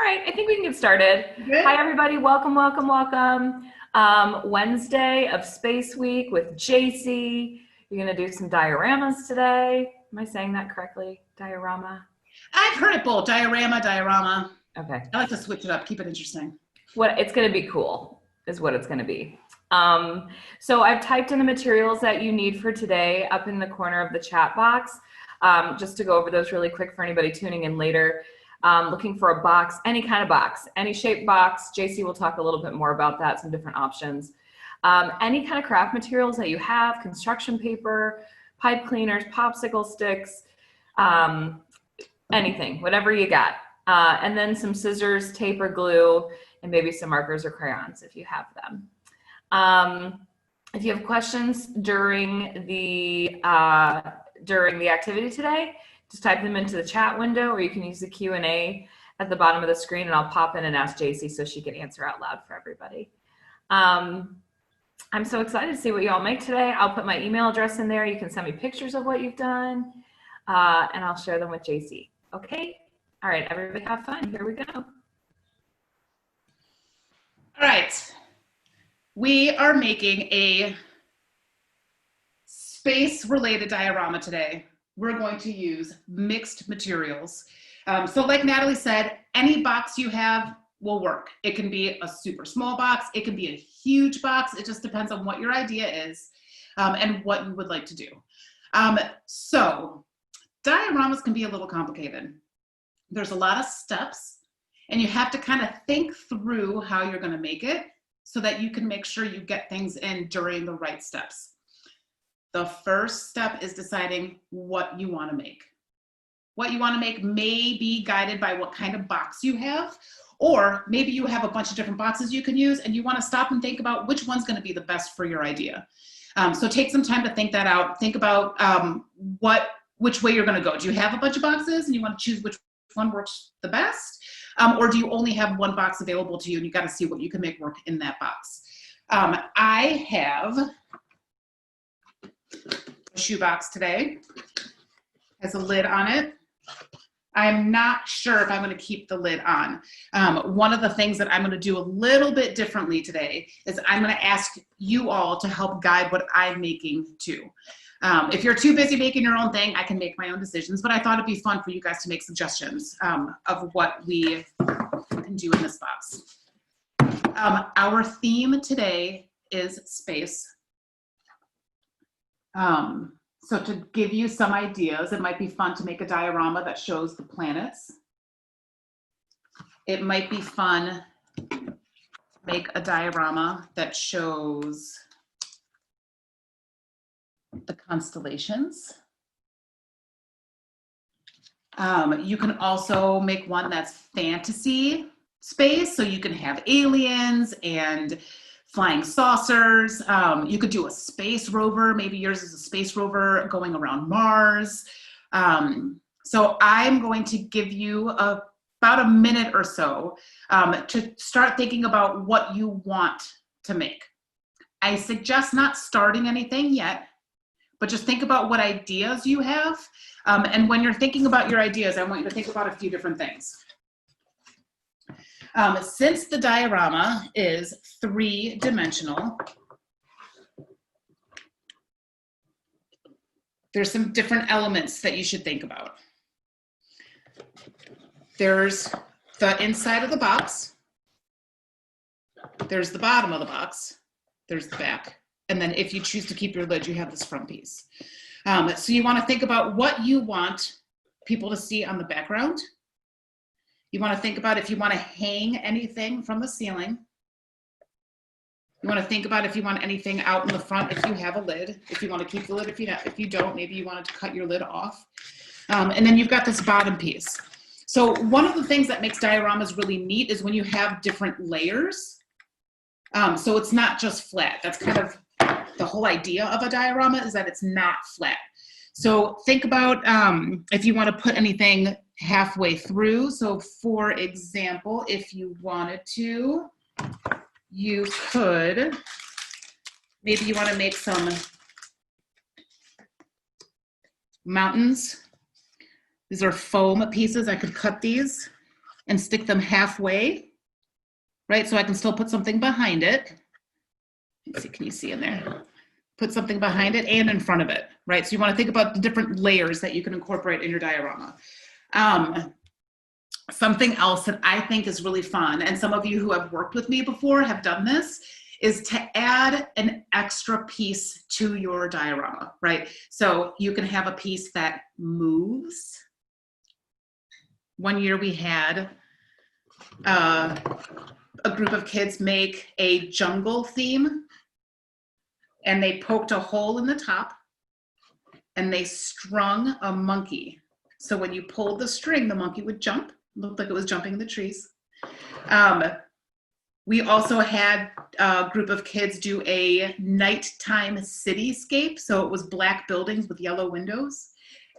right, I think we can get started. Good. Hi, everybody. Welcome, welcome, welcome. Wednesday of Space Week with Jacy. You're going to do some dioramas today. Am I saying that correctly? Diorama? I've heard it both. Diorama. Okay. I like to switch it up, keep it interesting. What it's going to be cool is what it's going to be. So I've typed in the materials that you need for today up in the corner of the chat box. Just to go over those really quick for anybody tuning in later. Looking for a box, any kind of box, any shaped box. Jacy will talk a little bit more about that, some different options. Any kind of craft materials that you have, construction paper, pipe cleaners, popsicle sticks, anything, whatever you got. And then some scissors, tape or glue, and maybe some markers or crayons if you have them. If you have questions during the activity today, just type them into the chat window, or you can use the Q&A at the bottom of the screen, and I'll pop in and ask Jacy so she can answer out loud for everybody. I'm so excited to see what you all make today. I'll put my email address in there. You can send me pictures of what you've done, and I'll share them with Jacy. Okay? All right, everybody have fun. Here we go. All right. We are making a space-related diorama today. We're going to use mixed materials. So like Natalie said, any box you have will work. It can be a super small box. It can be a huge box. It just depends on what your idea is and what you would like to do. So dioramas can be a little complicated. There's a lot of steps, and you have to kind of think through how you're going to make it so that you can make sure you get things in during the right steps. The first step is deciding what you want to make. What you want to make may be guided by what kind of box you have, or maybe you have a bunch of different boxes you can use and you want to stop and think about which one's going to be the best for your idea. So take some time to think that out. Think about which way you're going to go. Do you have a bunch of boxes and you want to choose which one works the best? Or do you only have one box available to you and you got to see what you can make work in that box? I have a shoebox today, has a lid on it. I'm not sure if I'm going to keep the lid on. One of the things that I'm going to do a little bit differently today is I'm going to ask you all to help guide what I'm making too. If you're too busy making your own thing, I can make my own decisions, but I thought it'd be fun for you guys to make suggestions of what we can do in this box. Our theme today is space. So to give you some ideas, it might be fun to make a diorama that shows the planets. It might be fun to make a diorama that shows the constellations. You can also make one that's fantasy space, so you can have aliens and flying saucers. You could do a space rover. Maybe yours is a space rover going around Mars. So I'm going to give you about a minute or so to start thinking about what you want to make. I suggest not starting anything yet, but just think about what ideas you have. And when you're thinking about your ideas, I want you to think about a few different things. Since the diorama is three-dimensional, there's some different elements that you should think about. There's the inside of the box, there's the bottom of the box, there's the back, and then if you choose to keep your lid, you have this front piece. So you want to think about what you want people to see on the background. You want to think about if you want to hang anything from the ceiling. You want to think about if you want anything out in the front if you have a lid. If you want to keep the lid, if you don't, maybe you wanted to cut your lid off. And then you've got this bottom piece. So one of the things that makes dioramas really neat is when you have different layers. So it's not just flat. That's kind of the whole idea of a diorama, is that it's not flat. So think about if you want to put anything halfway through. So for example, if you wanted to, you could, maybe you want to make some mountains. These are foam pieces. I could cut these and stick them halfway, right? So I can still put something behind it. Let's see, can you see in there? Put something behind it and in front of it, right? So you want to think about the different layers that you can incorporate in your diorama. Something else that I think is really fun, and some of you who have worked with me before have done this, is to add an extra piece to your diorama, right? So you can have a piece that moves. One year we had a group of kids make a jungle theme, and they poked a hole in the top and they strung a monkey. So when you pulled the string, the monkey would jump. Looked like it was jumping in the trees. We also had a group of kids do a nighttime cityscape. So it was black buildings with yellow windows,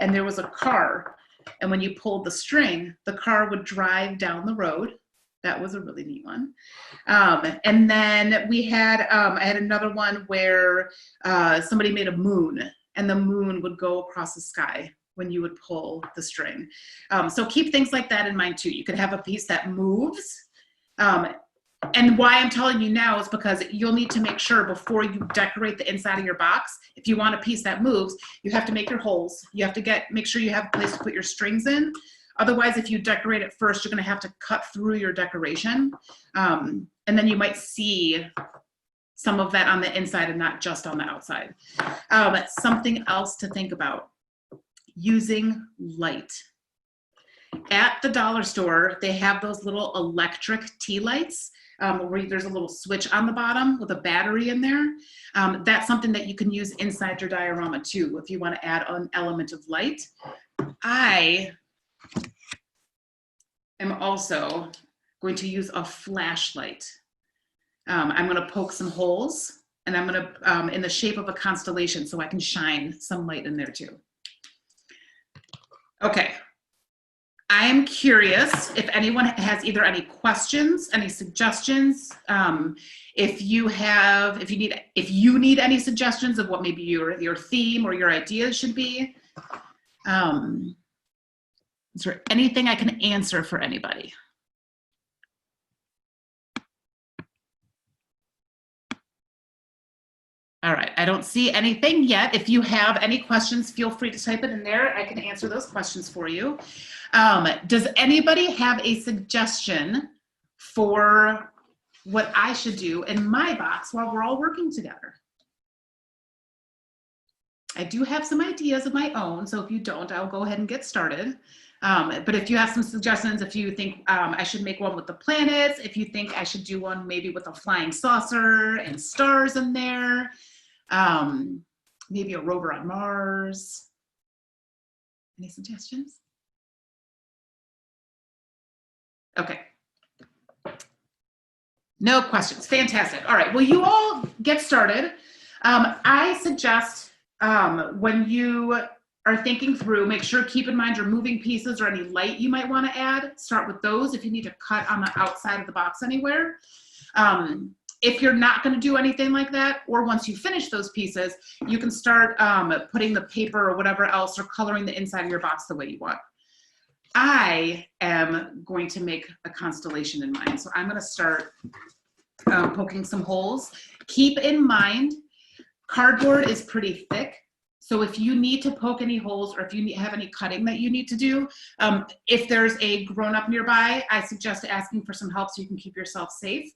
and there was a car. And when you pulled the string, the car would drive down the road. That was a really neat one. And then we had, I had another one where somebody made a moon, and the moon would go across the sky when you would pull the string. So keep things like that in mind too. You could have a piece that moves. And why I'm telling you now is because you'll need to make sure before you decorate the inside of your box, if you want a piece that moves, you have to make your holes. You have to make sure you have a place to put your strings in. Otherwise, if you decorate it first, you're gonna have to cut through your decoration. And then you might see some of that on the inside and not just on the outside. Something else to think about, using light. At the dollar store, they have those little electric tea lights where there's a little switch on the bottom with a battery in there. That's something that you can use inside your diorama too, if you want to add an element of light. I am also going to use a flashlight. I'm going to poke some holes, and I'm going to, in the shape of a constellation, so I can shine some light in there too. Okay. I am curious if anyone has either any questions, any suggestions. If you need any suggestions of what maybe your theme or your ideas should be. Is there anything I can answer for anybody? All right, I don't see anything yet. If you have any questions, feel free to type it in there. I can answer those questions for you. Does anybody have a suggestion for what I should do in my box while we're all working together? I do have some ideas of my own, so if you don't, I'll go ahead and get started. But if you have some suggestions, if you think I should make one with the planets, if you think I should do one maybe with a flying saucer and stars in there, maybe a rover on Mars. Any suggestions? Okay. No questions. Fantastic. All right. Well, you all get started. I suggest when you are thinking through, make sure keep in mind your moving pieces or any light you might want to add. Start with those if you need to cut on the outside of the box anywhere. If you're not going to do anything like that, or once you finish those pieces, you can start putting the paper or whatever else or coloring the inside of your box the way you want. I am going to make a constellation in mine. So I'm going to start poking some holes. Keep in mind, cardboard is pretty thick. So if you need to poke any holes or if you have any cutting that you need to do, if there's a grown-up nearby, I suggest asking for some help so you can keep yourself safe.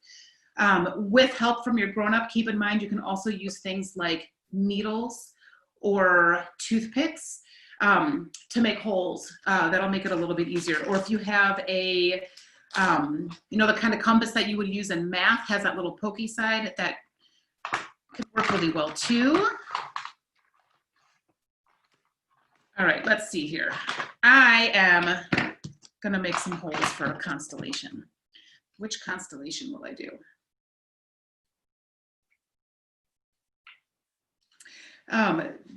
With help from your grown-up, keep in mind you can also use things like needles or toothpicks to make holes. That'll make it a little bit easier. Or if you have a, the kind of compass that you would use in math, has that little pokey side, that could work really well too. All right, let's see here. I am gonna make some holes for a constellation. Which constellation will I do?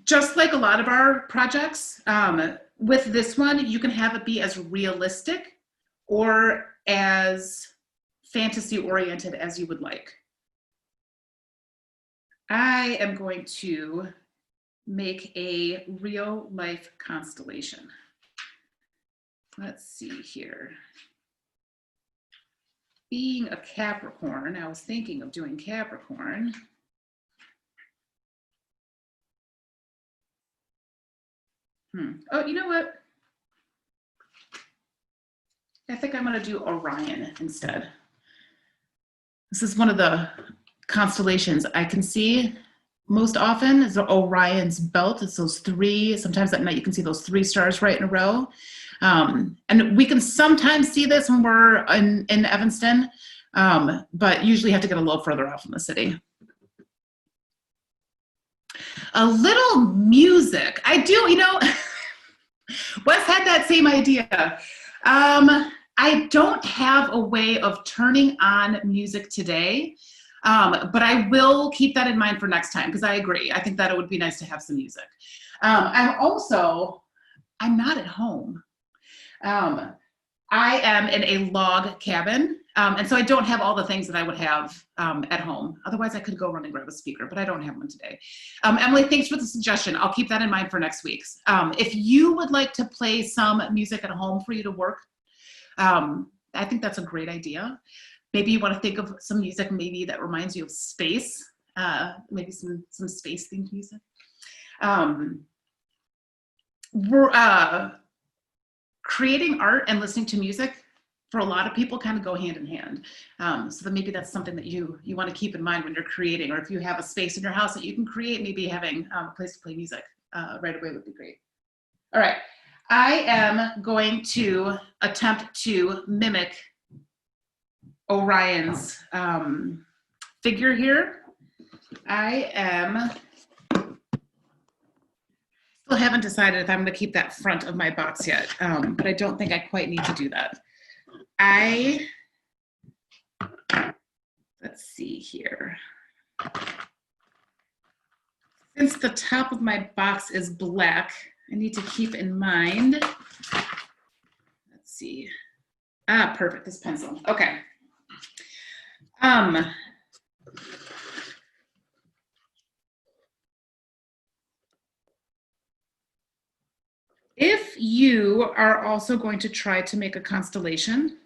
Just like a lot of our projects, with this one, you can have it be as realistic or as fantasy oriented as you would like. I am going to make a real life constellation. Let's see here. being a Capricorn, I was thinking of doing Capricorn. Oh, you know what? I think I'm going to do Orion instead. This is one of the constellations I can see most often is Orion's belt. It's those three, sometimes at night you can see those three stars right in a row. And we can sometimes see this when we're in Evanston, but usually have to get a little further out from the city. A little music. I do, you know, Wes had that same idea. I don't have a way of turning on music today, but I will keep that in mind for next time because I agree. I think that it would be nice to have some music. I'm not at home. I am in a log cabin, and so I don't have all the things that I would have at home. Otherwise, I could go run and grab a speaker, but I don't have one today. Emily, thanks for the suggestion. I'll keep that in mind for next week's. If you would like to play some music at home for you to work, I think that's a great idea. Maybe you want to think of some music maybe that reminds you of space, maybe some space-themed music. Creating art and listening to music for a lot of people kind of go hand in hand. So that maybe that's something that you want to keep in mind when you're creating, or if you have a space in your house that you can create, maybe having a place to play music right away would be great. All right, I am going to attempt to mimic Orion's figure here. I still haven't decided if I'm going to keep that front of my box yet, but I don't think I quite need to do that. Let's see here. Since the top of my box is black, I need to keep in mind, let's see. Perfect, this pencil, okay. If you are also going to try to make a constellation,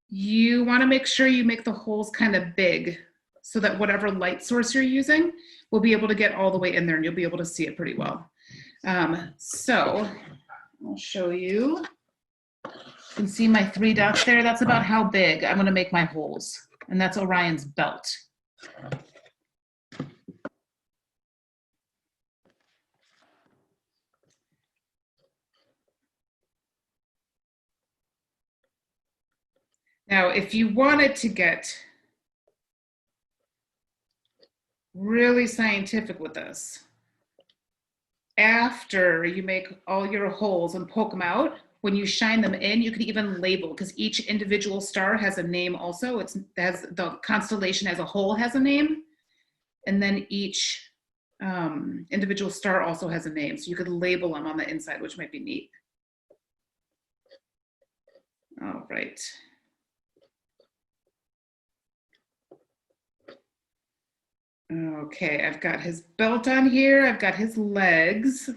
you want to make sure you make the holes kind of big so that whatever light source you're using will be able to get all the way in there and you'll be able to see it pretty well. So I'll show you. You can see my 3 dots there. That's about how big I'm going to make my holes. And that's Orion's belt. Now, if you wanted to get really scientific with this, after you make all your holes and poke them out, when you shine them in, you can even label, because each individual star has a name also. The constellation as a whole has a name, and then each individual star also has a name. So you could label them on the inside, which might be neat. All right. Okay, I've got his belt on here. I've got his legs.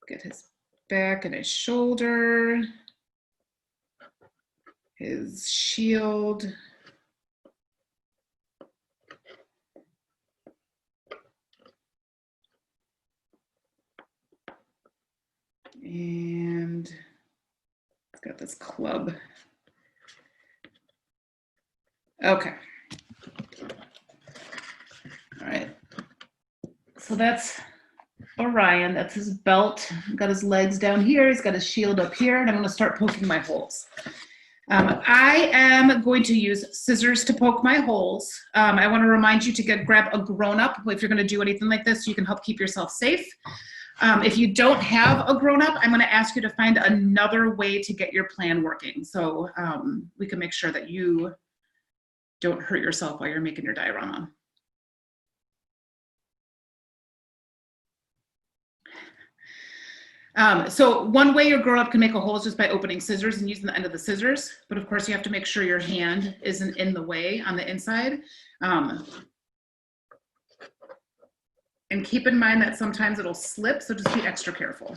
Get his back and his shoulder. His shield. And I've got this club. Okay. All right, so that's Orion, that's his belt. Got his legs down here, he's got his shield up here, and I'm gonna start poking my holes. I am going to use scissors to poke my holes. I wanna remind you to grab a grown-up if you're gonna do anything like this, so you can help keep yourself safe. If you don't have a grown-up, I'm gonna ask you to find another way to get your plan working, so we can make sure that you don't hurt yourself while you're making your diorama. So one way your grown-up can make a hole is just by opening scissors and using the end of the scissors. But of course you have to make sure your hand isn't in the way on the inside. And keep in mind that sometimes it'll slip, so just be extra careful.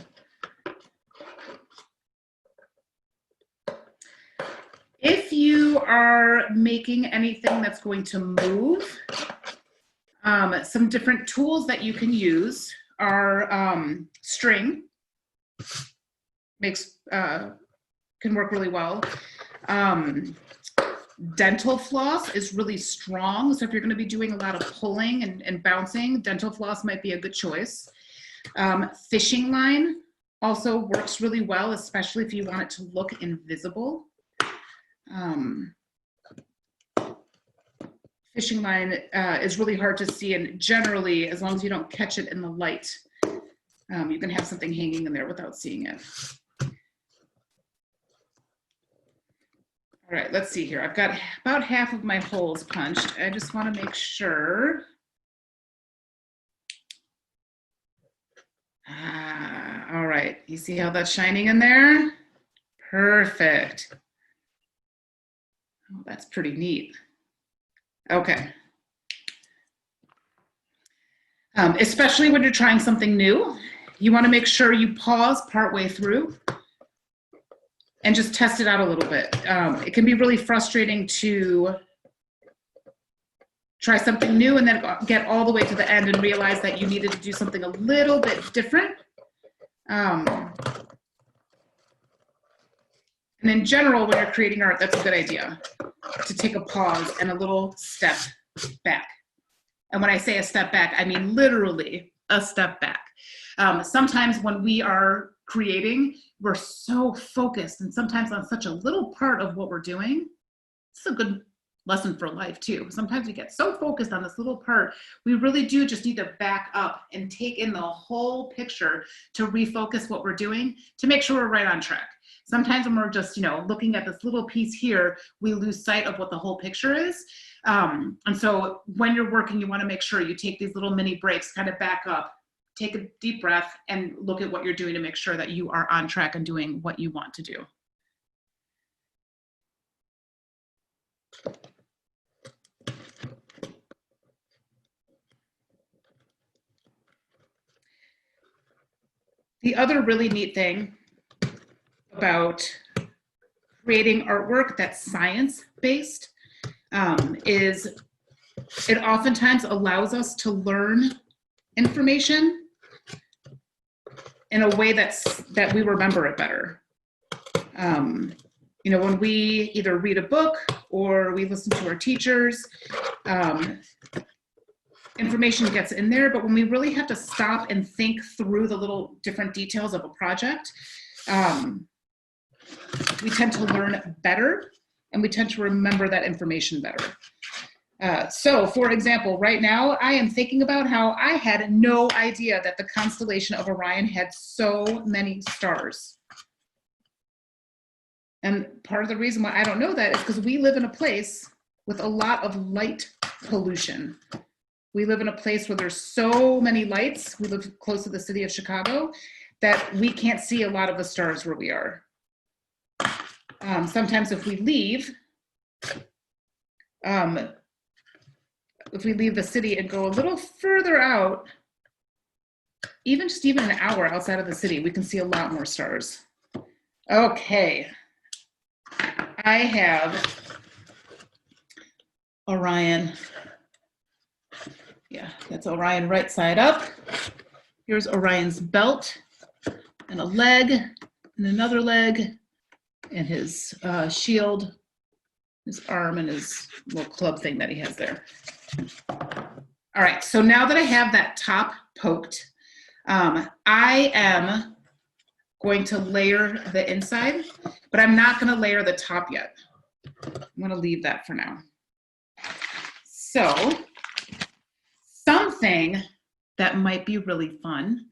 If you are making anything that's going to move, some different tools that you can use are string, can work really well. Dental floss is really strong, so if you're going to be doing a lot of pulling and bouncing, dental floss might be a good choice. Fishing line also works really well, especially if you want it to look invisible. Fishing line is really hard to see, and generally, as long as you don't catch it in the light, you can have something hanging in there without seeing it. All right, let's see here. I've got about half of my holes punched. I just want to make sure. All right, you see how that's shining in there? Perfect. Oh, that's pretty neat. Okay. Especially when you're trying something new, you want to make sure you pause partway through and just test it out a little bit. It can be really frustrating to try something new and then get all the way to the end and realize that you needed to do something a little bit different. And in general, when you're creating art, that's a good idea, to take a pause and a little step back. And when I say a step back, I mean literally a step back. Sometimes when we are creating, we're so focused, and sometimes on such a little part of what we're doing. It's a good lesson for life too. Sometimes we get so focused on this little part, we really do just need to back up and take in the whole picture to refocus what we're doing to make sure we're right on track. Sometimes when we're just, looking at this little piece here, we lose sight of what the whole picture is. And so when you're working, you want to make sure you take these little mini breaks, kind of back up, take a deep breath, and look at what you're doing to make sure that you are on track and doing what you want to do. The other really neat thing about creating artwork that's science-based is it oftentimes allows us to learn information in a way that we remember it better. When we either read a book or we listen to our teachers, information gets in there, but when we really have to stop and think through the little different details of a project, we tend to learn better and we tend to remember that information better. So for example, right now I am thinking about how I had no idea that the constellation of Orion had so many stars. And part of the reason why I don't know that is because we live in a place with a lot of light pollution. We live in a place where there's so many lights. We live close to the city of Chicago that we can't see a lot of the stars where we are. Sometimes if we leave the city and go a little further out, even an hour outside of the city, we can see a lot more stars. Okay, I have Orion. Yeah, that's Orion right side up. Here's Orion's belt and a leg and another leg and his shield, his arm, and his little club thing that he has there. All right, so now that I have that top poked, I am going to layer the inside, but I'm not going to layer the top yet. I'm going to leave that for now. So something that might be really fun,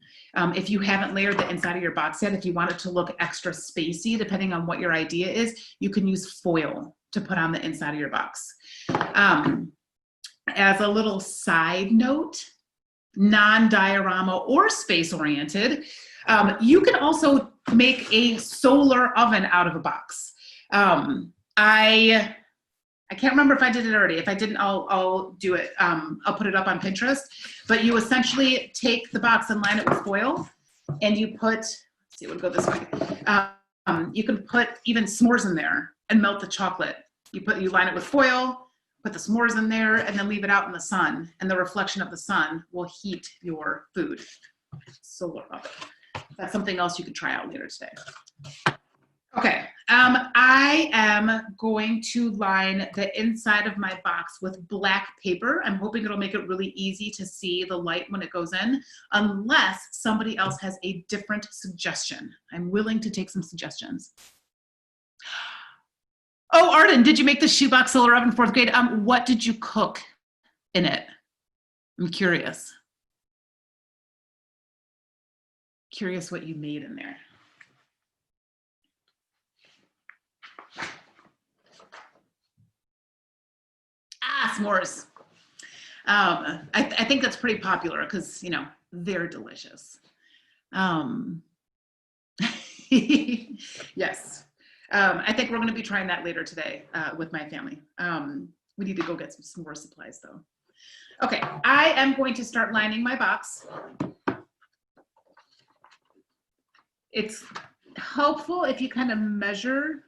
if you haven't layered the inside of your box yet, if you want it to look extra spacey, depending on what your idea is, you can use foil to put on the inside of your box. As a little side note, non-diorama or space-oriented, you can also make a solar oven out of a box. I can't remember if I did it already. If I didn't, I'll do it. I'll put it up on Pinterest. But you essentially take the box and line it with foil, and you put, let's see, it would go this way. You can put even s'mores in there and melt the chocolate. You line it with foil, put the s'mores in there, and then leave it out in the sun. And the reflection of the sun will heat your food. Solar oven. That's something else you could try out later today. Okay, I am going to line the inside of my box with black paper. I'm hoping it'll make it really easy to see the light when it goes in, unless somebody else has a different suggestion. I'm willing to take some suggestions. Oh, Arden, did you make the shoebox solar oven 4th grade? What did you cook in it? I'm curious. Curious what you made in there. S'mores. I think that's pretty popular because, you know, they're delicious. Yes. I think we're going to be trying that later today with my family. We need to go get some more supplies though. Okay, I am going to start lining my box. It's helpful if you kind of measure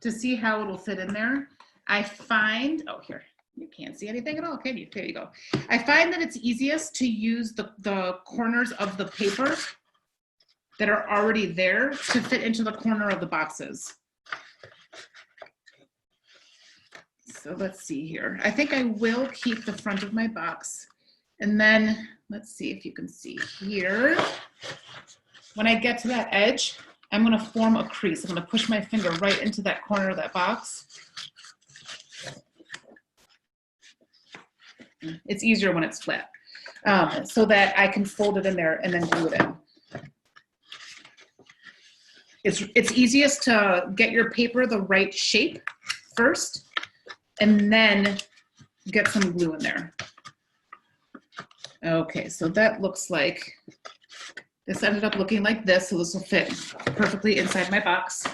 to see how it'll fit in there. I find, oh here, you can't see anything at all, can you? There you go. I find that it's easiest to use the corners of the paper that are already there to fit into the corner of the boxes. So let's see here. I think I will keep the front of my box. And then let's see if you can see here. When I get to that edge, I'm gonna form a crease. I'm gonna push my finger right into that corner of that box. It's easier when it's flat, so that I can fold it in there and then glue it in. It's easiest to get your paper the right shape first, and then get some glue in there. Okay, so that looks like, this ended up looking like this, so this will fit perfectly inside my box.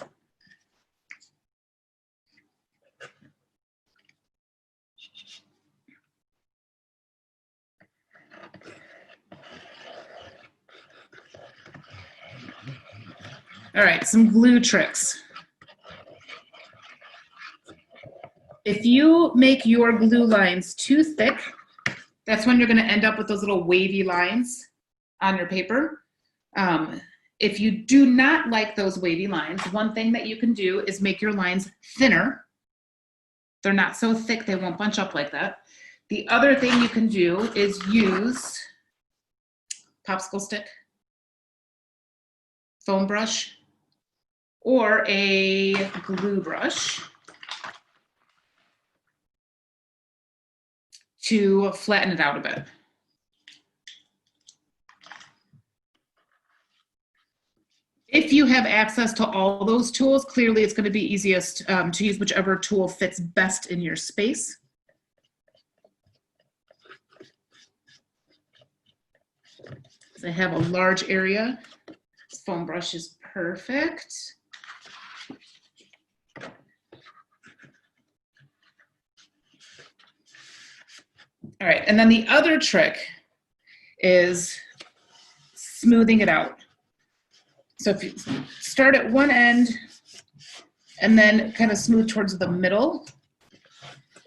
All right, some glue tricks. If you make your glue lines too thick, that's when you're going to end up with those little wavy lines on your paper. If you do not like those wavy lines, one thing that you can do is make your lines thinner. They're not so thick, they won't bunch up like that. The other thing you can do is use popsicle stick, foam brush, or a glue brush to flatten it out a bit. If you have access to all those tools, clearly it's going to be easiest to use whichever tool fits best in your space. I have a large area. This foam brush is perfect. All right, and then the other trick is smoothing it out. So if you start at one end and then kind of smooth towards the middle,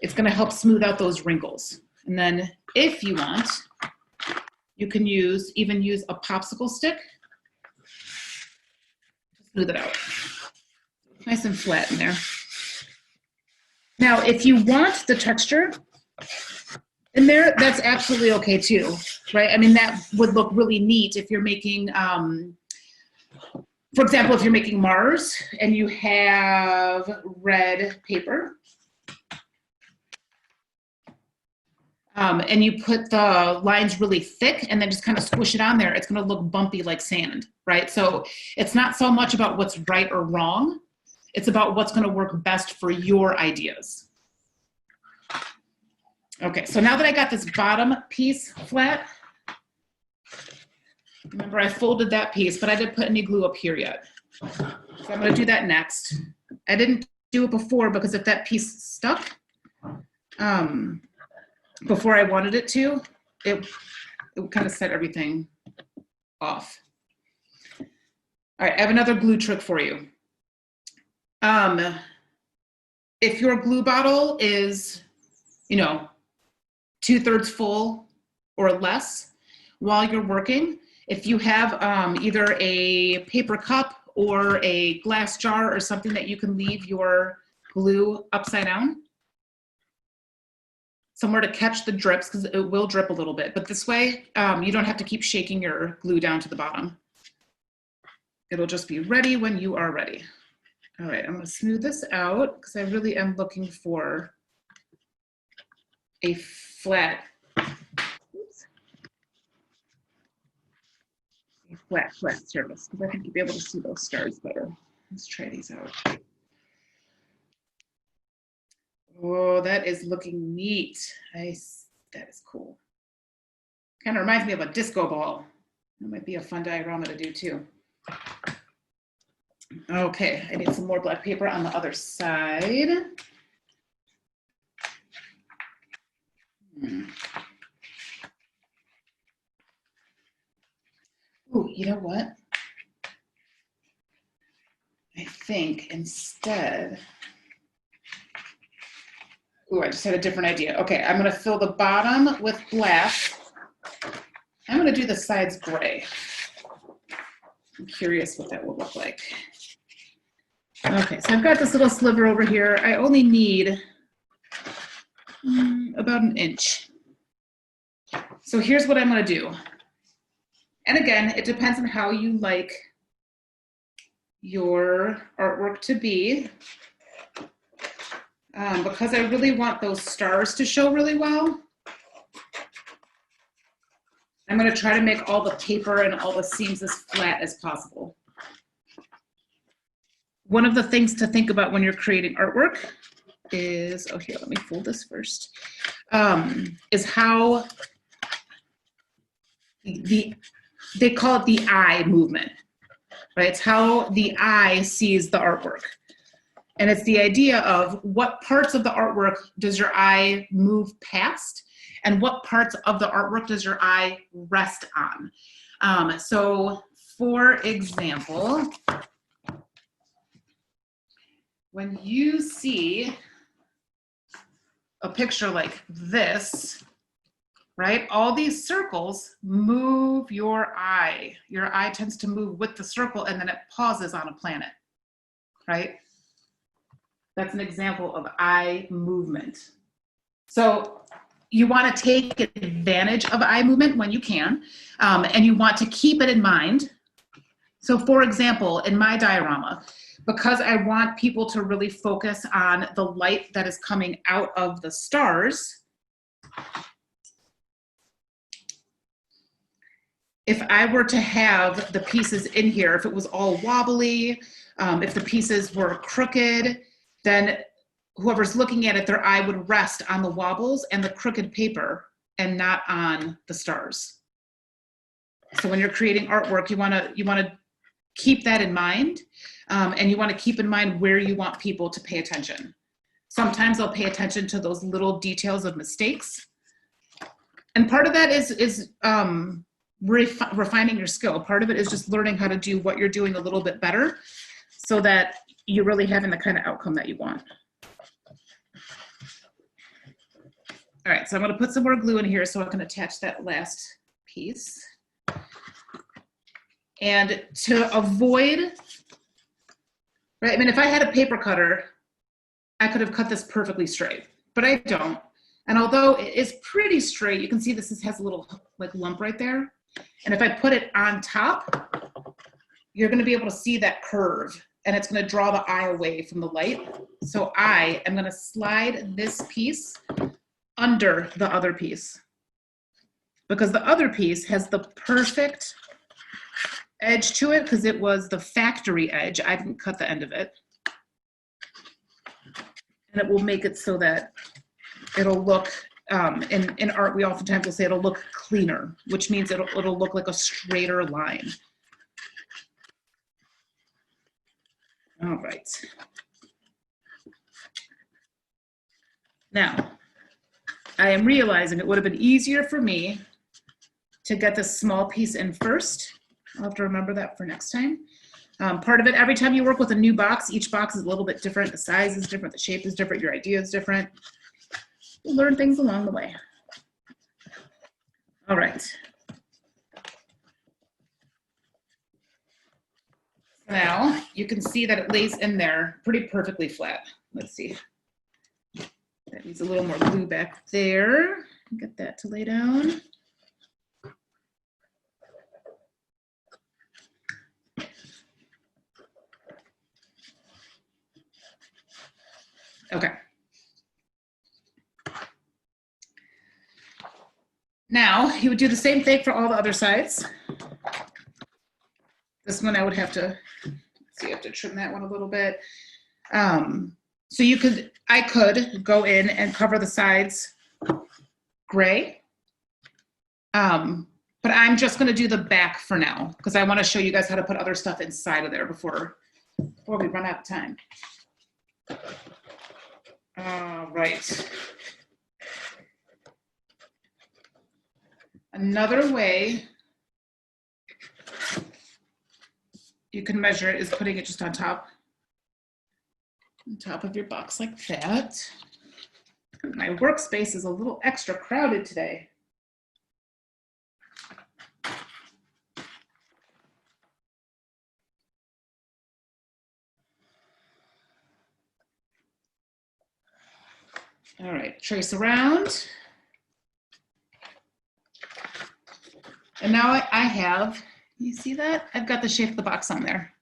it's going to help smooth out those wrinkles. And then if you want, you can even use a popsicle stick to smooth it out. Nice and flat in there. Now, if you want the texture in there, that's absolutely okay too, right? I mean, that would look really neat if you're making, for example, if you're making Mars and you have red paper, and you put the lines really thick and then just kind of squish it on there, it's going to look bumpy like sand, right? So it's not so much about what's right or wrong. It's about what's going to work best for your ideas. Okay, so now that I got this bottom piece flat, remember I folded that piece, but I didn't put any glue up here yet. So I'm going to do that next. I didn't do it before because if that piece stuck before I wanted it to, it would kind of set everything off. All right, I have another glue trick for you. If your glue bottle is, 2/3 full or less while you're working, if you have either a paper cup or a glass jar or something that you can leave your glue upside down, somewhere to catch the drips, because it will drip a little bit, but this way you don't have to keep shaking your glue down to the bottom. It'll just be ready when you are ready. All right, I'm gonna smooth this out because I really am looking for a flat, surface, because I think you'll be able to see those stars better. Let's try these out. Oh, that is looking neat. Nice. That is cool. Kind of reminds me of a disco ball. That might be a fun diorama to do too. Okay, I need some more black paper on the other side. Ooh, you know what? I think instead, ooh, I just had a different idea. Okay, I'm gonna fill the bottom with black. I'm gonna do the sides gray. I'm curious what that will look like. Okay, so I've got this little sliver over here. I only need about 1 inch. So here's what I'm gonna do. And again, it depends on how you like your artwork to be. Because I really want those stars to show really well, I'm gonna try to make all the paper and all the seams as flat as possible. One of the things to think about when you're creating artwork is, oh here, let me fold this first, is how they call it the eye movement, right? It's how the eye sees the artwork. And it's the idea of what parts of the artwork does your eye move past and what parts of the artwork does your eye rest on. So for example, when you see a picture like this, right? All these circles move your eye. Your eye tends to move with the circle and then it pauses on a planet, right? That's an example of eye movement. So you want to take advantage of eye movement when you can, and you want to keep it in mind. So for example, in my diorama, because I want people to really focus on the light that is coming out of the stars, if I were to have the pieces in here, if it was all wobbly, if the pieces were crooked, then whoever's looking at it, their eye would rest on the wobbles and the crooked paper and not on the stars. So when you're creating artwork, you wanna keep that in mind, and you wanna keep in mind where you want people to pay attention. Sometimes they'll pay attention to those little details of mistakes. And part of that is refining your skill. Part of it is just learning how to do what you're doing a little bit better so that you're really having the kind of outcome that you want. All right, so I'm gonna put some more glue in here so I can attach that last piece. And to avoid, right, I mean, if I had a paper cutter, I could have cut this perfectly straight, but I don't. And although it is pretty straight, you can see this has a little like lump right there. And if I put it on top, you're gonna be able to see that curve and it's gonna draw the eye away from the light. So I am gonna slide this piece under the other piece because the other piece has the perfect edge to it because it was the factory edge. I didn't cut the end of it. And it will make it so that it'll look, in art, we oftentimes will say it'll look cleaner, which means it'll look like a straighter line. All right. Now, I am realizing it would have been easier for me to get this small piece in first. I'll have to remember that for next time. Part of it, every time you work with a new box, each box is a little bit different. The size is different, the shape is different, your idea is different. You learn things along the way. All right. Now you can see that it lays in there pretty perfectly flat. Let's see. That needs a little more glue back there. Get that to lay down. Okay. Now you would do the same thing for all the other sides. This one I would have to, see, you have to trim that one a little bit. So I could go in and cover the sides gray. But I'm just gonna do the back for now because I wanna show you guys how to put other stuff inside of there before we run out of time. All right. Another way you can measure it is putting it just on top of your box like that. My workspace is a little extra crowded today. All right, trace around. And now I have, you see that? I've got the shape of the box on there.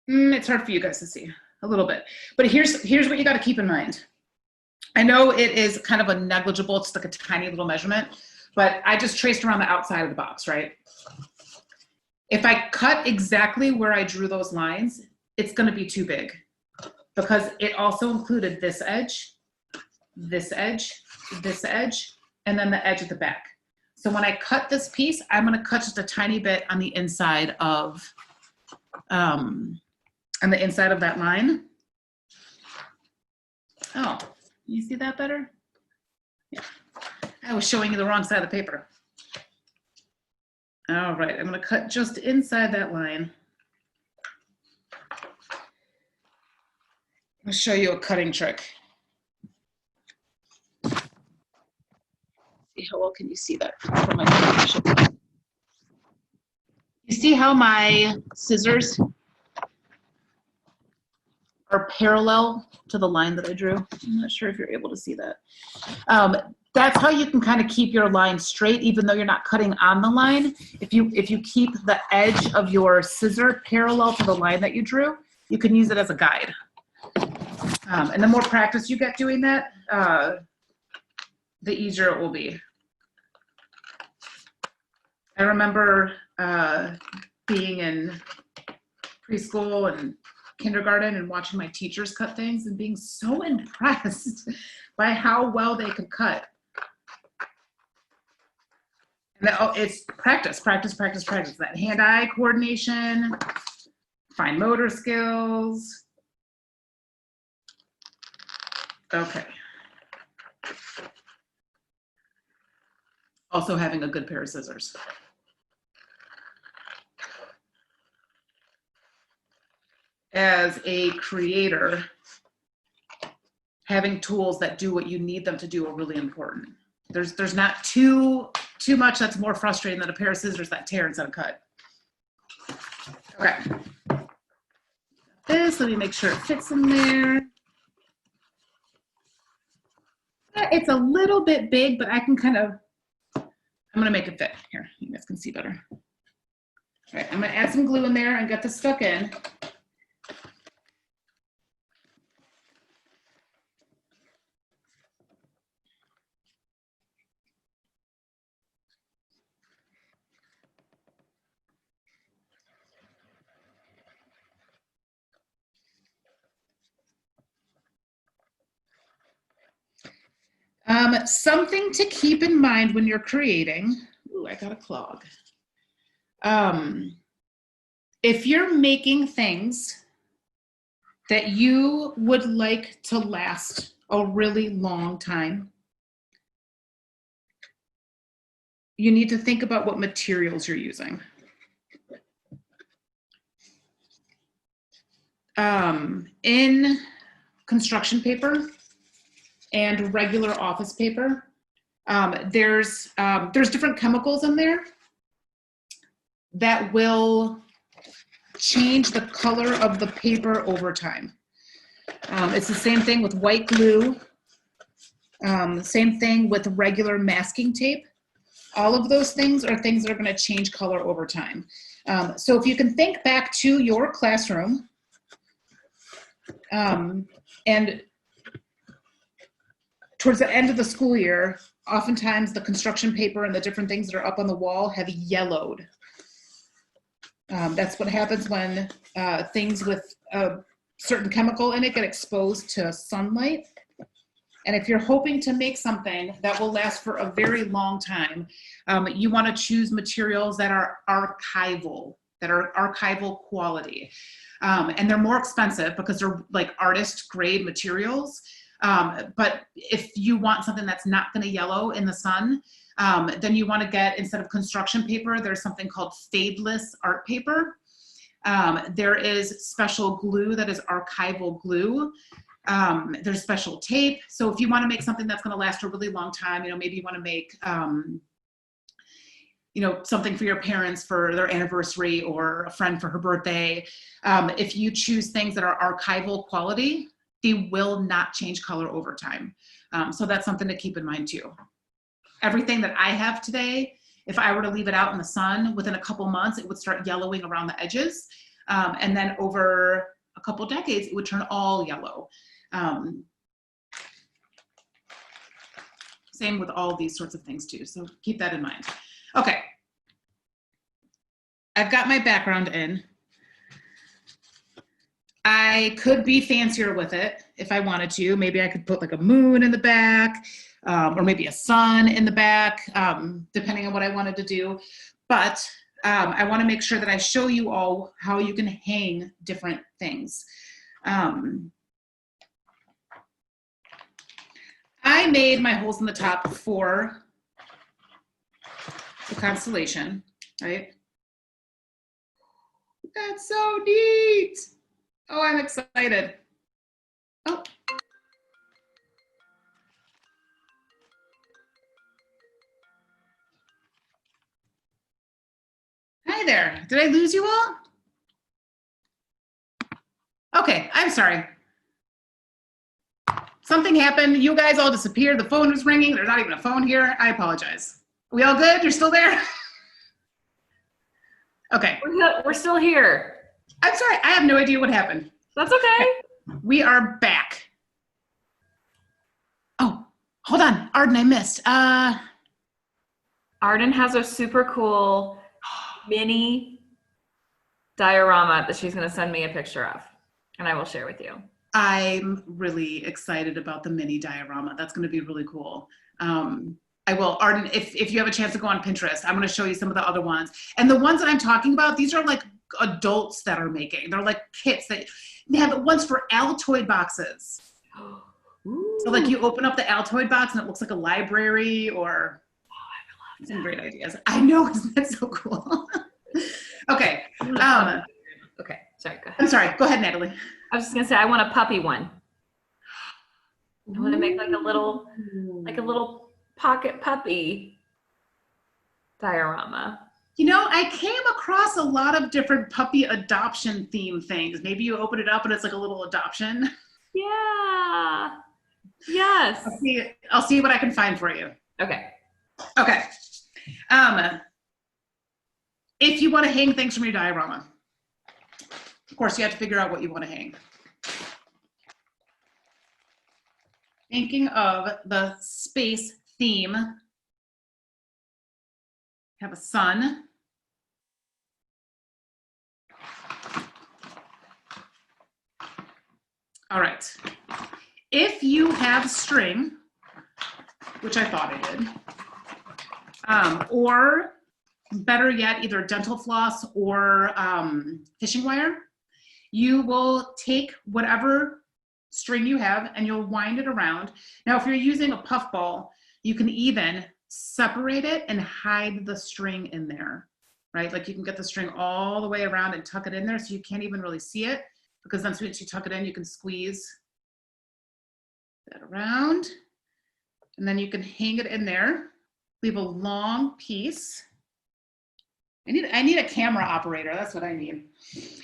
It's hard for you guys to see a little bit, but here's what you got to keep in mind. I know it is kind of a negligible, it's like a tiny little measurement, but I just traced around the outside of the box, right? If I cut exactly where I drew those lines, it's going to be too big because it also included this edge, this edge, this edge, and then the edge at the back. So when I cut this piece, I'm going to cut just a tiny bit on the inside of, that line. Oh, you see that better? Yeah, I was showing you the wrong side of the paper. All right, I'm going to cut just inside that line. I'll show you a cutting trick. See how well can you see that from my picture? You see how my scissors are parallel to the line that I drew? I'm not sure if you're able to see that. That's how you can kind of keep your line straight, even though you're not cutting on the line. If you keep the edge of your scissor parallel to the line that you drew, you can use it as a guide. And the more practice you get doing that, the easier it will be. I remember being in preschool and kindergarten and watching my teachers cut things and being so impressed by how well they could cut. And it's practice, practice, practice, practice. That hand-eye coordination, fine motor skills. Okay. Also having a good pair of scissors. As a creator, having tools that do what you need them to do are really important. There's not too much that's more frustrating than a pair of scissors that tear instead of cut. Okay. Let me make sure it fits in there. It's a little bit big, but I can kind of, I'm gonna make it fit. Here, you guys can see better. All right, I'm gonna add some glue in there and get this stuck in. Something to keep in mind when you're creating, ooh, I got a clog. If you're making things that you would like to last a really long time, you need to think about what materials you're using. In construction paper and regular office paper, there's different chemicals in there that will change the color of the paper over time. It's the same thing with white glue, same thing with regular masking tape. All of those things are things that are going to change color over time. So if you can think back to your classroom, and towards the end of the school year, oftentimes the construction paper and the different things that are up on the wall have yellowed. That's what happens when things with a certain chemical in it get exposed to sunlight. And if you're hoping to make something that will last for a very long time, you want to choose materials that are archival quality. And they're more expensive because they're like artist grade materials. But if you want something that's not going to yellow in the sun, then you want to get, instead of construction paper, there's something called fadeless art paper. There is special glue that is archival glue. There's special tape. So if you want to make something that's going to last a really long time, maybe you want to make, something for your parents for their anniversary or a friend for her birthday. If you choose things that are archival quality, they will not change color over time. So that's something to keep in mind too. Everything that I have today, if I were to leave it out in the sun, within a couple months, it would start yellowing around the edges. And then over a couple decades, it would turn all yellow. Same with all these sorts of things too. So keep that in mind. Okay. I've got my background in. I could be fancier with it if I wanted to. Maybe I could put like a moon in the back, or maybe a sun in the back, depending on what I wanted to do. But I want to make sure that I show you all how you can hang different things. I made my holes in the top for the constellation, right? That's so neat. Oh, I'm excited. Oh. Hi there. Did I lose you all? Okay, I'm sorry. Something happened. You guys all disappeared. The phone was ringing. There's not even a phone here. I apologize. Are we all good? You're still there? Okay. We're still here. I'm sorry. I have no idea what happened. That's okay. We are back. Oh, hold on. Arden, I missed. Arden has a super cool mini diorama that she's going to send me a picture of, and I will share with you. I'm really excited about the mini diorama. That's going to be really cool. I will, Arden, if you have a chance to go on Pinterest, I'm going to show you some of the other ones. And the ones that I'm talking about, these are like adults that are making. They're like kits that they have ones for Altoid boxes. Ooh. So like you open up the Altoid box and it looks like a library, or some great ideas. I know, isn't that so cool? Okay. Okay, sorry, go ahead. I'm sorry, go ahead, Natalie. I was just gonna say, I want a puppy one. I want to make like a little pocket puppy diorama. I came across a lot of different puppy adoption theme things. Maybe you open it up and it's like a little adoption. Yeah. Yes. I'll see what I can find for you. Okay. Okay. If you want to hang things from your diorama, of course, you have to figure out what you want to hang. Thinking of the space theme, have a sun. All right. If you have string, which I thought I did, or better yet, either dental floss or fishing wire, you will take whatever string you have and you'll wind it around. Now, if you're using a puff ball, you can even separate it and hide the string in there, right? Like you can get the string all the way around and tuck it in there so you can't even really see it. because then once you tuck it in, you can squeeze that around, and then you can hang it in there. Leave a long piece. I need a camera operator. That's what I need.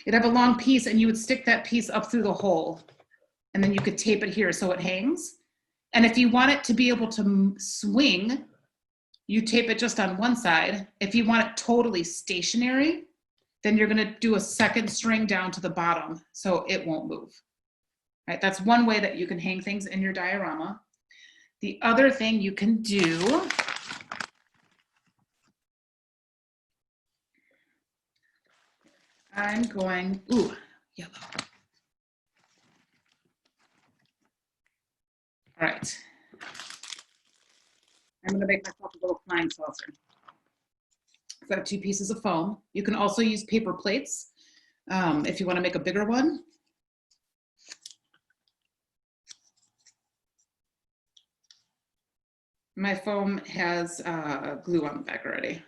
You'd have a long piece, and you would stick that piece up through the hole, and then you could tape it here so it hangs. And if you want it to be able to swing, you tape it just on one side. If you want it totally stationary, then you're gonna do a second string down to the bottom so it won't move. Right? That's one way that you can hang things in your diorama. The other thing you can do, I'm going, ooh, yellow. All right. I'm gonna make myself a little flying saucer. I've got 2 pieces of foam. You can also use paper plates if you wanna make a bigger one. My foam has glue on the back already.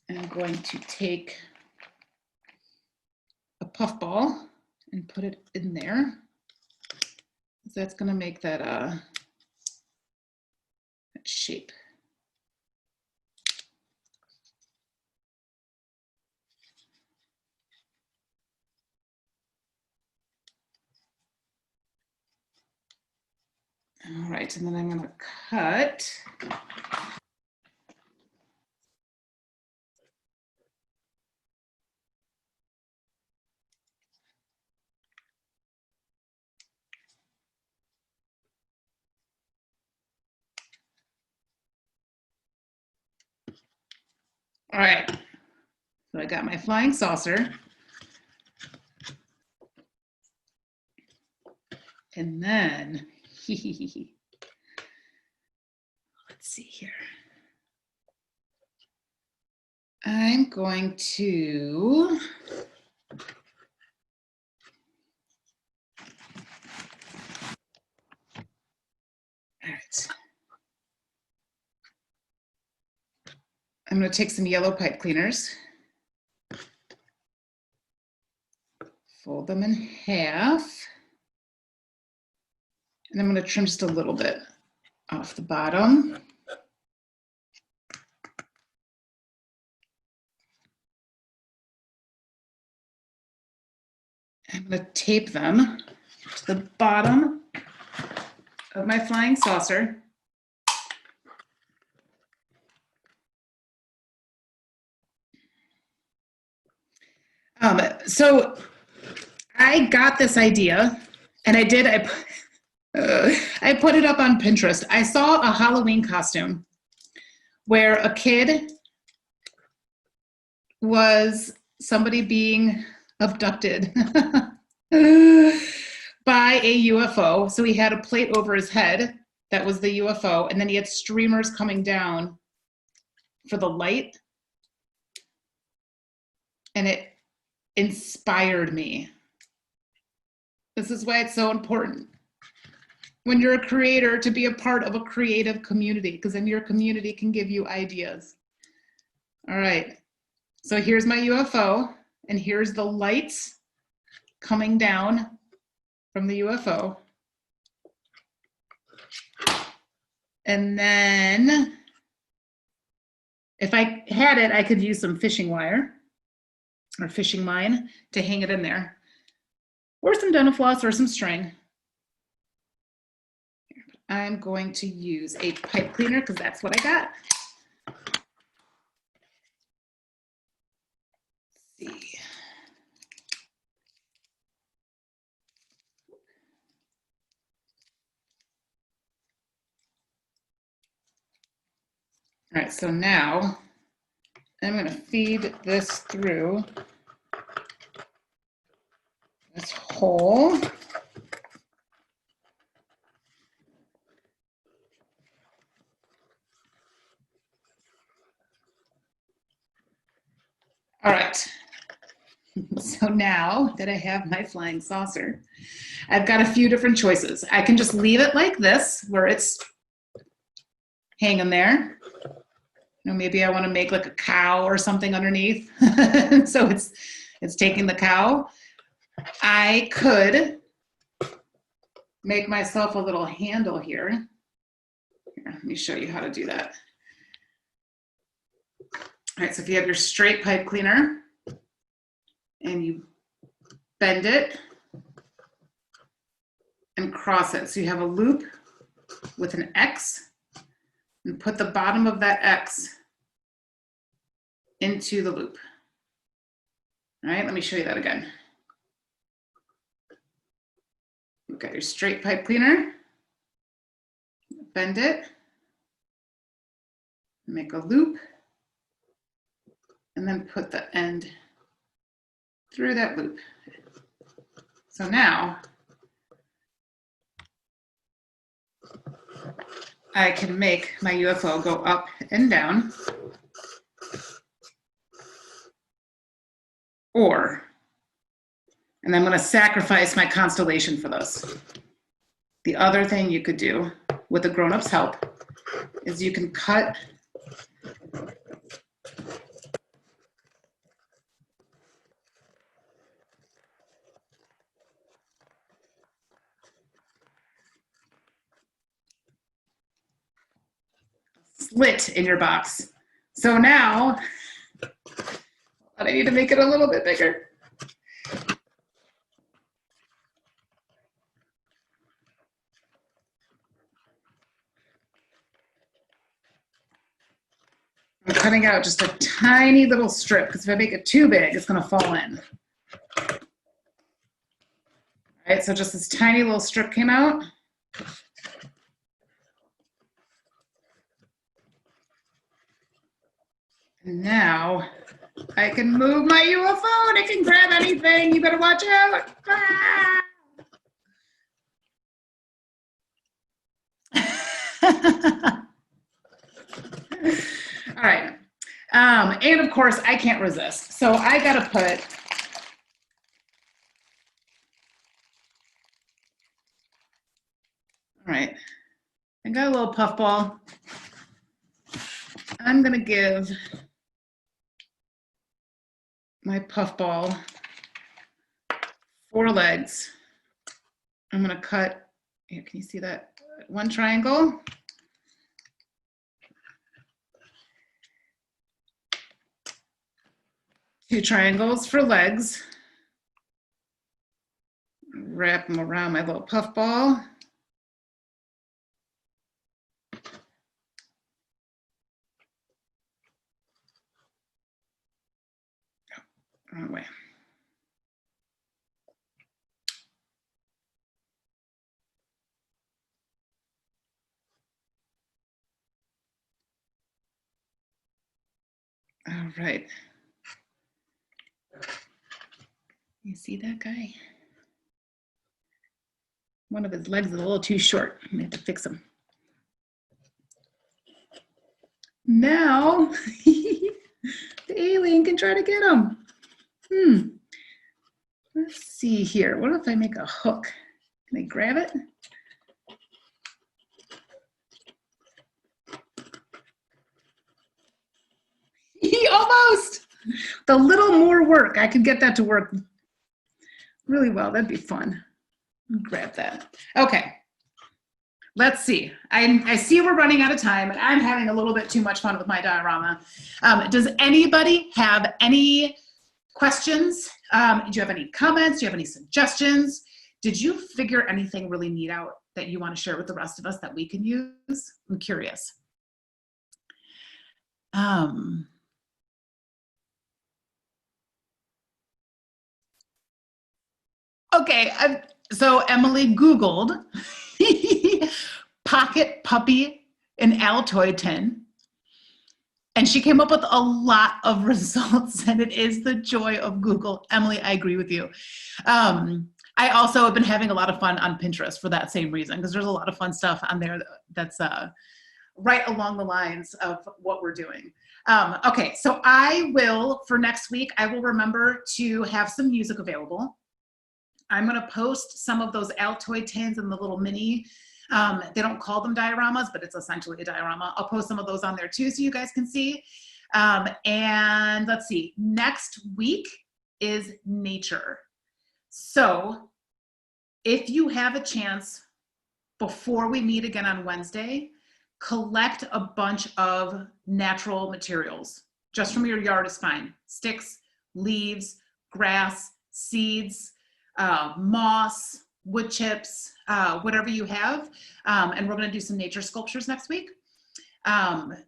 I'm going to take a puff ball and put it in there. So that's gonna make that, that shape. All right, and then I'm gonna cut. All right, so I got my flying saucer. And then, let's see here. I'm going to, all right. I'm going to take some yellow pipe cleaners, fold them in half, and I'm going to trim just a little bit off the bottom. I'm going to tape them to the bottom of my flying saucer. So I got this idea, and I put it up on Pinterest. I saw a Halloween costume where a kid was somebody being abducted by a UFO. So he had a plate over his head that was the UFO, and then he had streamers coming down for the light, and it inspired me. This is why it's so important when you're a creator to be a part of a creative community, because then your community can give you ideas. All right, so here's my UFO, and here's the lights coming down from the UFO. And then if I had it, I could use some fishing wire or fishing line to hang it in there, or some dental floss or some string. I'm going to use a pipe cleaner because that's what I got. Let's see. All right, so now I'm going to feed this through this hole. All right, so now that I have my flying saucer, I've got a few different choices. I can just leave it like this, where it's hanging there. You know, maybe I want to make like a cow or something underneath. So it's taking the cow. I could make myself a little handle here. Here, let me show you how to do that. All right, so if you have your straight pipe cleaner and you bend it and cross it, so you have a loop with an X, and put the bottom of that X into the loop. All right, let me show you that again. You've got your straight pipe cleaner, bend it, make a loop, and then put the end through that loop. So now I can make my UFO go up and down, and I'm going to sacrifice my constellation for this. The other thing you could do with the grown-ups' help is you can cut slit in your box. So now I need to make it a little bit bigger. I'm cutting out just a tiny little strip because if I make it too big, it's going to fall in. All right, so just this tiny little strip came out. And now I can move my UFO and it can grab anything. You better watch out. Ah! All right. And of course, I can't resist. So I got to put all right. I got a little puffball. I'm going to give my puffball 4 legs. I'm going to cut, here, can you see that? 1 triangle. Two triangles for legs. Wrap them around my little puffball. Wrong way. All right. You see that guy? One of his legs is a little too short. I'm gonna have to fix him. Now, the alien can try to get him. Let's see here. What if I make a hook? Can I grab it? Almost. The little more work, I could get that to work really well. That'd be fun. Grab that. Okay. Let's see. I see we're running out of time, and I'm having a little bit too much fun with my diorama. Does anybody have any questions? Do you have any comments? Do you have any suggestions? Did you figure anything really neat out that you want to share with the rest of us that we can use? I'm curious. Okay, so Emily Googled pocket puppy and Altoid tin, and she came up with a lot of results, and it is the joy of Google. Emily, I agree with you. I also have been having a lot of fun on Pinterest for that same reason, because there's a lot of fun stuff on there that's right along the lines of what we're doing. Okay, so I will, for next week, I will remember to have some music available. I'm going to post some of those Altoid tins and the little mini, they don't call them dioramas, but it's essentially a diorama. I'll post some of those on there too so you guys can see. And let's see, next week is nature. So if you have a chance before we meet again on Wednesday, collect a bunch of natural materials. Just from your yard is fine. Sticks, leaves, grass, seeds, moss, wood chips, whatever you have. And we're going to do some nature sculptures next week. And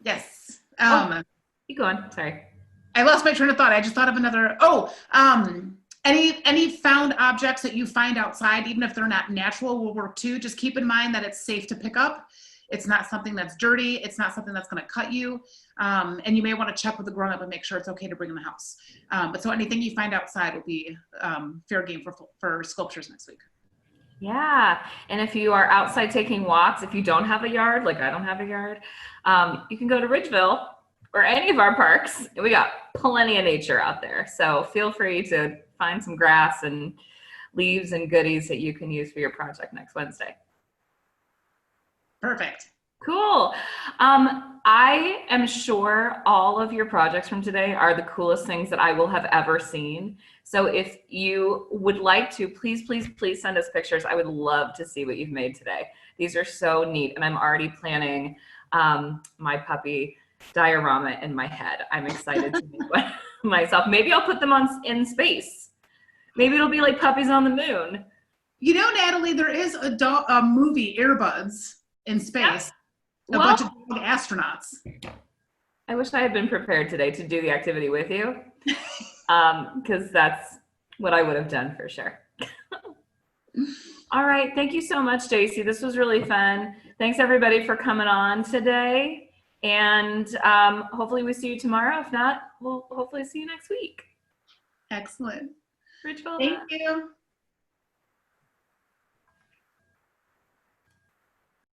yes. Keep going. Sorry. I lost my train of thought. I just thought of another. Any found objects that you find outside, even if they're not natural, will work too. Just keep in mind that it's safe to pick up. It's not something that's dirty. It's not something that's going to cut you. And you may want to check with the grown-up and make sure it's okay to bring in the house. But so anything you find outside will be fair game for sculptures next week. Yeah. And if you are outside taking walks, if you don't have a yard, like I don't have a yard, you can go to Ridgeville or any of our parks. We got plenty of nature out there. So feel free to find some grass and leaves and goodies that you can use for your project next Wednesday. Perfect. Cool. I am sure all of your projects from today are the coolest things that I will have ever seen. So if you would like to, please, please, please send us pictures. I would love to see what you've made today. These are so neat. And I'm already planning my puppy diorama in my head. I'm excited to make one myself. Maybe I'll put them in space. Maybe it'll be like puppies on the moon. You know, Natalie, there is a movie, Airbuds, in space. Yeah. A bunch of astronauts. I wish I had been prepared today to do the activity with you, because that's what I would have done for sure. All right. Thank you so much, Jacy. This was really fun. Thanks, everybody, for coming on today. And hopefully we see you tomorrow. If not, we'll hopefully see you next week. Excellent. Ridgeville. Thank you.